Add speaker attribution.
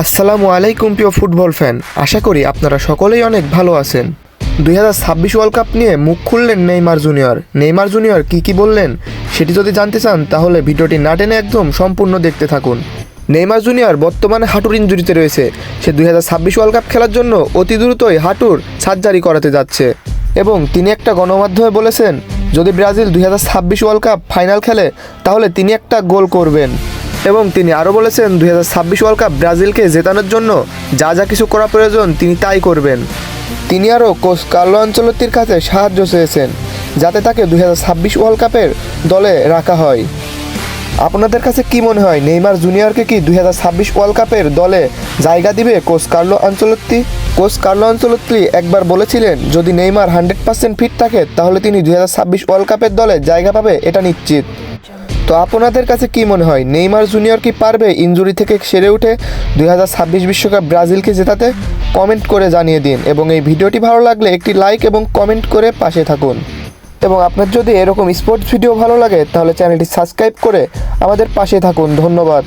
Speaker 1: আসসালামু আলাইকুম প্রিয় ফুটবল ফ্যান, আশা করি আপনারা সকলেই অনেক ভালো আছেন। 2026 ওয়ার্ল্ড কাপ নিয়ে মুখ খুললেন নেইমার জুনিয়র কি বললেন সেটি যদি জানতে চান তাহলে ভিডিওটি না টেনে একদম সম্পূর্ণ দেখতে থাকুন। নেইমার জুনিয়র বর্তমানে হাঁটুর ইনজুরিতে রয়েছে। সে 2026 ওয়ার্ল্ড কাপ খেলার জন্য অতি দ্রুতই হাঁটুর সার্জারি করাতে যাচ্ছে এবং তিনি একটা গণমাধ্যমে বলেছেন যদি ব্রাজিল 2026 ওয়ার্ল্ড কাপ ফাইনাল খেলে তাহলে তিনি একটা গোল করবেন। এবং তিনি আরও বলেছেন 2026 ওয়ার্ল্ড কাপ ব্রাজিলকে জেতানোর জন্য যা কিছু করা প্রয়োজন তিনি তাই করবেন। তিনি আরও কোচ কার্লো আনচেলত্তির কাছে সাহায্য চেয়েছেন যাতে তাকে 2026 ওয়ার্ল্ড কাপের দলে রাখা হয়। আপনাদের কাছে কি মনে হয়, নেইমার জুনিয়রকে কি 2026 ওয়ার্ল্ড কাপের দলে জায়গা দিবে coach Carlo Ancelotti? Coach Carlo Ancelotti একবার বলেছিলেন যদি নেইমার 100% ফিট থাকে তাহলে তিনি 2026 ওয়ার্ল্ড কাপের দলে জায়গা পাবে, এটা নিশ্চিত। তো আপনাদের কাছে কি মনে হয়, নেইমার জুনিয়র কি পারবে ইনজুরি থেকে সেরে উঠে 2026 বিশ্বকাপ ব্রাজিলকে জেতাতে? কমেন্ট করে জানিয়ে দিন এবং এই ভিডিওটি ভালো লাগলে একটি লাইক এবং কমেন্ট করে পাশে থাকুন। এবং আপনার যদি এরকম স্পোর্টস ভিডিও ভালো লাগে তাহলে চ্যানেলটি সাবস্ক্রাইব করে আমাদের পাশে থাকুন। ধন্যবাদ।